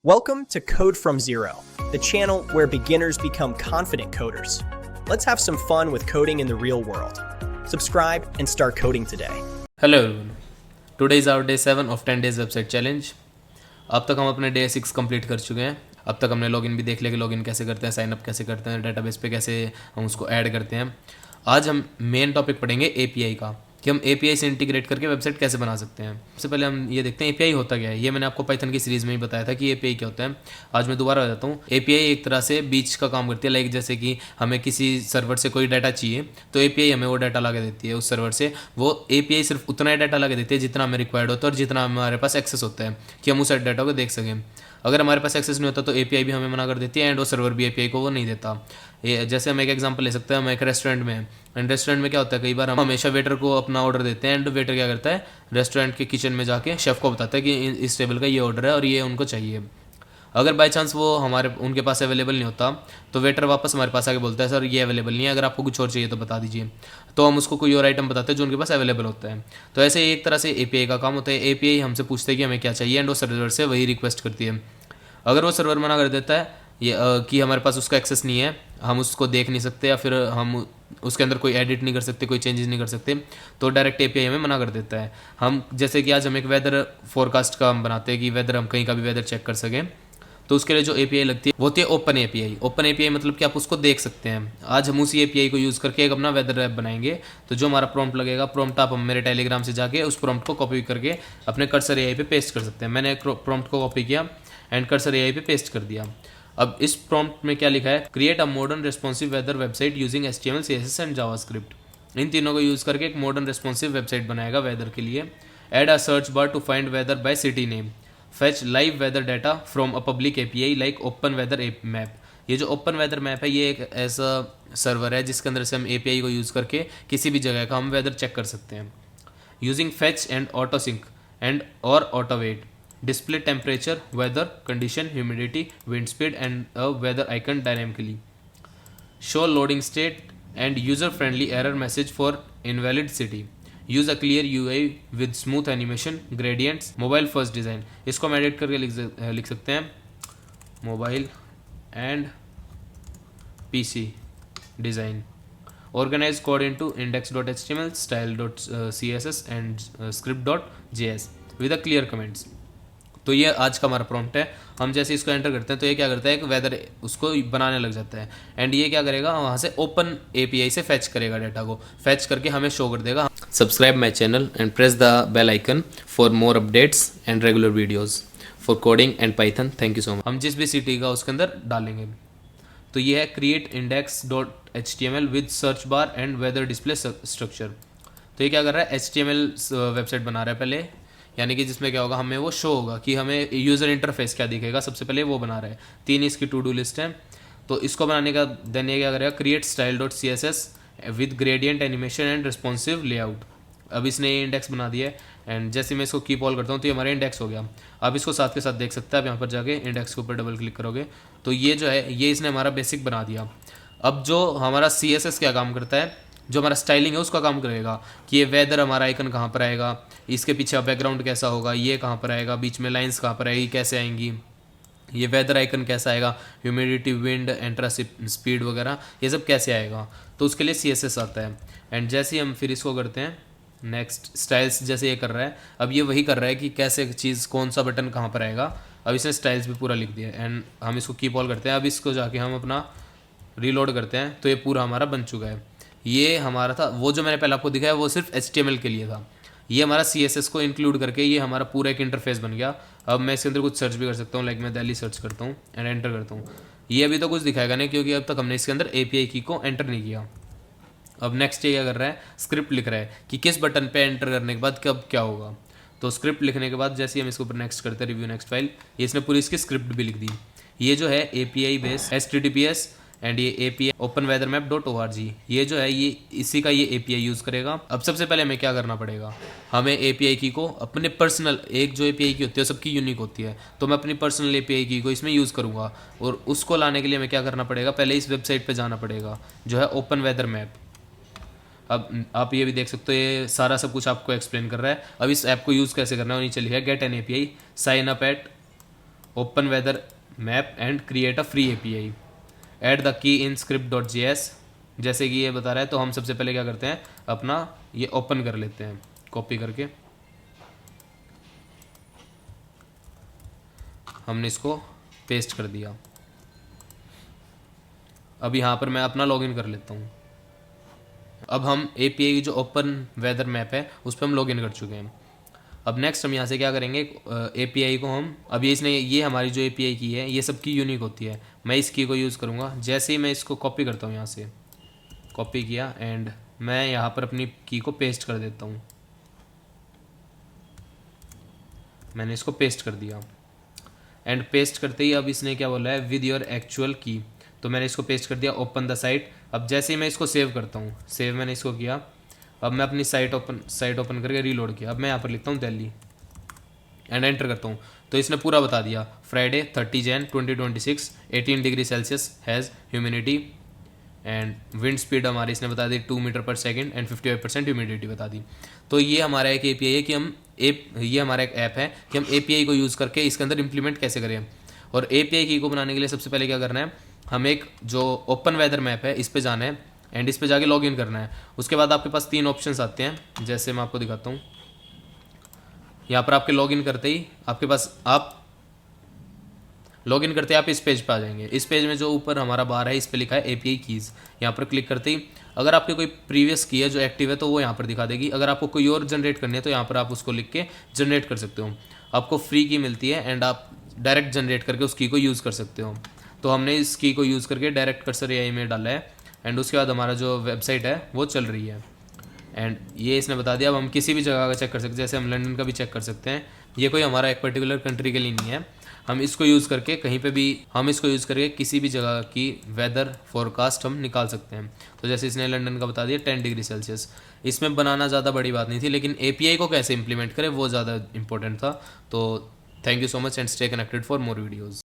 Welcome to Code from Zero, the channel where beginners become confident coders. Let's have some fun with coding in the real world. Subscribe and start coding today. Hello everyone. Today is our day 7 of 10 days website challenge. अब तक हम अपने day 6 complete कर चुके हैं. अब तक हमने लॉगिन भी देख लिया कि लॉगिन कैसे करते हैं, साइन अप कैसे करते हैं, डेटाबेस पे कैसे हम उसको ऐड करते हैं. आज हम मेन टॉपिक पढ़ेंगे एपीआई का, कि हम एपीआई से इंटीग्रेट करके वेबसाइट कैसे बना सकते हैं. सबसे पहले हम ये देखते हैं एपीआई होता क्या है. ये मैंने आपको पाइथन की सीरीज़ में ही बताया था कि एपीआई क्या होता है. आज मैं दोबारा बताता हूँ. एपीआई एक तरह से बीच का काम करती है. लाइक जैसे कि हमें किसी सर्वर से कोई डाटा चाहिए तो एपीआई हमें वो डाटा ला के देती है. उस सर्वर से वो एपीआई सिर्फ उतना ही डाटा ला के देती है जितना हमें रिक्वायर्ड होता है और जितना हमारे पास एक्सेस होता है कि हम उस डाटा को देख सकें. अगर हमारे पास एक्सेस नहीं होता तो एपीआई भी हमें मना कर देती है एंड वो सर्वर भी एपीआई को वो नहीं देता. ये जैसे हम एक एग्जांपल ले सकते हैं. हम एक रेस्टोरेंट में हैं एंड रेस्टोरेंट में क्या होता है, कई बार हम हमेशा वेटर को अपना ऑर्डर देते हैं एंड वेटर क्या करता है, रेस्टोरेंट के किचन में जाके शेफ़ को बताता है कि इस टेबल का ये ऑर्डर है और ये उनको चाहिए. अगर बाई चांस वो उनके पास अवेलेबल नहीं होता तो वेटर वापस हमारे पास आके बोलता है सर ये अवेलेबल नहीं है, अगर आपको कुछ और चाहिए तो बता दीजिए. तो हम उसको कोई और आइटम बताते हैं जो उनके पास अवेलेबल होता है. तो ऐसे एक तरह से एपीआई का काम होता है. एपीआई हमसे पूछते हैं कि हमें क्या चाहिए एंड वो सर्वर से वही रिक्वेस्ट करती है. अगर वो सर्वर मना कर देता है ये कि हमारे पास उसका एक्सेस नहीं है, हम उसको देख नहीं सकते या फिर हम उसके अंदर कोई एडिट नहीं कर सकते, कोई चेंजेस नहीं कर सकते, तो डायरेक्ट एपीआई हमें मना कर देता है. हम जैसे कि आज हम एक वेदर फोरकास्ट का हम बनाते हैं कि वेदर हम कहीं का भी वेदर चेक कर सकें, तो उसके लिए जो एपीआई लगती है वो होती है ओपन एपीआई. ओपन एपीआई मतलब कि आप उसको देख सकते हैं. आज हम उसी एपीआई को यूज़ करके एक अपना वेदर ऐप बनाएंगे. तो जो हमारा प्रॉम्प्ट लगेगा, प्रॉम्प्ट आप मेरे टेलीग्राम से जाके उस प्रॉम्प्ट को कॉपी करके अपने कर्सर एआई पे पेस्ट कर सकते हैं. मैंने प्रॉम्प्ट को कॉपी किया एंड कर्सर एआई पे पेस्ट कर दिया. अब इस प्रॉम्प्ट में क्या लिखा है, create a modern responsive weather website using HTML CSS and JavaScript. इन तीनों को यूज़ करके एक मॉडर्न रिस्पॉन्सिव वेबसाइट बनाएगा वेदर के लिए. Add a search bar to find weather by city name. Fetch live weather data from a public API like open weather map. ये जो ओपन वेदर मैप है ये एक ऐसा सर्वर है जिसके अंदर से हम एपीआई को यूज़ करके किसी भी जगह का हम वेदर चेक कर सकते हैं. Using fetch and async and और await. Display temperature, weather, condition, humidity, wind speed and a weather icon dynamically. Show loading state and user-friendly error message for invalid city. Use a clear UI with smooth animation, gradients, mobile first design. इसको हम edit करके लिख सकते हैं. Mobile and PC design. Organize code into index.html, style.css and script.js with a clear comments. तो ये आज का हमारा प्रॉम्प्ट है. हम जैसे इसको एंटर करते हैं तो ये क्या करता है, एक वेदर उसको बनाने लग जाता है एंड ये क्या करेगा, वहाँ से ओपन एपीआई से फैच करेगा डाटा को, फैच करके हमें शो कर देगा. Subscribe my channel and press the bell icon for more updates and regular videos for coding and Python. Thank you so much. हम जिस भी सिटी का उसके अंदर डालेंगे. तो ये है create index.html with search bar and weather display structure. तो ये क्या कर रहा है, HTML वेबसाइट बना रहा है पहले, यानी कि जिसमें क्या होगा, हमें वो शो होगा कि हमें यूज़र इंटरफेस क्या दिखेगा. सबसे पहले वो बना रहा है. 3 इसकी टू डू लिस्ट है. तो इसको बनाने का देन ये क्या करेगा, create style.css with gradient animation and responsive layout. अब इसने ये इंडेक्स बना दिया है एंड जैसे मैं इसको कीप ऑल करता हूँ तो ये हमारा इंडेक्स हो गया. अब इसको साथ के साथ देख सकते हैं आप. यहाँ पर जाके इंडेक्स के ऊपर डबल क्लिक करोगे तो ये जो है ये इसने हमारा बेसिक बना दिया. अब जो हमारा CSS क्या काम करता है, जो हमारा स्टाइलिंग है उसका काम करेगा कि ये वेदर हमारा आइकन कहाँ पर आएगा, इसके पीछे बैकग्राउंड कैसा होगा, ये कहाँ पर आएगा, बीच में लाइंस कहाँ पर आएगी, कैसे आएंगी, ये वेदर आइकन कैसा आएगा, ह्यूमिडिटी, विंड, एंट्रा स्पीड वगैरह ये सब कैसे आएगा. तो उसके लिए CSS आता है. एंड जैसे ही हम फिर इसको करते हैं नेक्स्ट स्टाइल्स, जैसे ये कर रहा है अब ये वही कर रहा है कि कैसे चीज़ कौन सा बटन कहाँ पर आएगा. अब इसने स्टाइल्स भी पूरा लिख दिया एंड हम इसको कीप ऑल करते हैं. अब इसको जाके हम अपना रीलोड करते हैं तो ये पूरा हमारा बन चुका है. ये हमारा था, वो जो मैंने पहले आपको दिखाया वो सिर्फ HTML के लिए था. ये हमारा CSS को इंक्लूड करके ये हमारा पूरा एक इंटरफेस बन गया. अब मैं इसके अंदर कुछ सर्च भी कर सकता हूँ. लाइक मैं दिल्ली सर्च करता हूँ एंड एंटर करता हूँ. ये अभी तो कुछ दिखाएगा नहीं क्योंकि अब तक हमने इसके अंदर API की को एंटर नहीं किया. अब नेक्स्ट ये क्या कर रहा है, स्क्रिप्ट लिख रहा है कि किस बटन पे एंटर करने के बाद कब क्या होगा. तो स्क्रिप्ट लिखने के बाद जैसे ही हम इसके ऊपर नेक्स्ट करते हैं, रिव्यू नेक्स्ट फाइल, ये इसने पूरी इसकी स्क्रिप्ट भी लिख दी. ये जो है API बेस HTTPS एंड ये API openweathermap.org, ये जो है ये इसी का ये API यूज़ करेगा. अब सबसे पहले हमें क्या करना पड़ेगा, हमें API की को अपने पर्सनल, एक जो API की होती है सबकी यूनिक होती है, तो मैं अपनी पर्सनल API की को इसमें यूज़ करूँगा. और उसको लाने के लिए हमें क्या करना पड़ेगा, पहले इस वेबसाइट पर जाना पड़ेगा जो है ओपन वेदर मैप. अब आप ये भी देख सकते हो ये सारा सब कुछ आपको एक्सप्लेन कर रहा है. अब इस ऐप को यूज़ कैसे करना है, नीचे लिखा है get an API, sign up at open weather map and create a free API, add the key in script.js। जैसे कि ये बता रहा है, तो हम सबसे पहले क्या करते हैं, अपना ये ओपन कर लेते हैं कॉपी करके। हमने इसको पेस्ट कर दिया। अब यहाँ पर मैं अपना लॉगिन कर लेता हूँ। अब हम API की जो ओपन वेदर मैप है उस पर हम लॉगिन कर चुके हैं। अब नेक्स्ट हम यहाँ से क्या करेंगे, API को हम, अब ये हमारी जो API की है ये सबकी यूनिक होती है। मैं इस की को यूज़ करूँगा। जैसे ही मैं इसको कॉपी करता हूँ, यहाँ से कॉपी किया एंड मैं यहाँ पर अपनी की को पेस्ट कर देता हूँ। मैंने इसको पेस्ट कर दिया एंड पेस्ट करते ही अब इसने क्या बोला है, विद योर एक्चुअल की। तो मैंने इसको पेस्ट कर दिया, ओपन द साइट। अब जैसे ही मैं इसको सेव करता हूँ, सेव मैंने इसको किया। अब मैं अपनी साइट ओपन करके रीलोड किया। अब मैं यहाँ पर लिखता हूँ दिल्ली एंड एंटर करता हूँ। तो इसने पूरा बता दिया, Friday 30 Jain 2026, 18 degree Celsius has humidity and wind speed हमारी इसने बता दी 2 मीटर पर सेकेंड एंड 55% ह्यूमिडिटी बता दी। तो ये हमारा एक API है कि ये हमारा एक ऐप है कि हम API को यूज़ करके इसके अंदर इम्प्लीमेंट कैसे करें। और API की को बनाने के लिए सबसे पहले क्या करना है, हम एक जो ओपन वेदर मैप है इस पे जाना है एंड इस पे जाके लॉगिन करना है। उसके बाद आपके पास 3 ऑप्शंस आते हैं, जैसे मैं आपको दिखाता हूँ। यहाँ पर आपके लॉगिन करते ही आपके पास आप इस पेज पे आ जाएंगे। इस पेज में जो ऊपर हमारा बार है इस पे लिखा है API कीज़। यहाँ पर क्लिक करते ही अगर आपकी कोई प्रीवियस की है जो एक्टिव है तो वो यहाँ पर दिखा देगी। अगर आपको कोई और जनरेट करनी है तो यहाँ पर आप उसको लिख के जनरेट कर सकते हो। आपको फ्री की मिलती है एंड आप डायरेक्ट जनरेट करके उस की को यूज़ कर सकते हो। तो हमने इस की को यूज़ करके डायरेक्ट कर्सर AI में डाला है एंड उसके बाद हमारा जो वेबसाइट है वो चल रही है एंड ये इसने बता दिया। अब हम किसी भी जगह का चेक कर सकते हैं, जैसे हम लंदन का भी चेक कर सकते हैं। ये कोई हमारा एक पर्टिकुलर कंट्री के लिए नहीं है। हम इसको यूज़ करके कहीं पे भी किसी भी जगह की वेदर फोरकास्ट हम निकाल सकते हैं। तो जैसे इसने लंदन का बता दिया 10 डिग्री सेल्सियस। इसमें बनाना ज़्यादा बड़ी बात नहीं थी, लेकिन API को कैसे इंप्लीमेंट करें वो ज़्यादा इंपॉर्टेंट था। तो thank you so much and stay connected for more videos.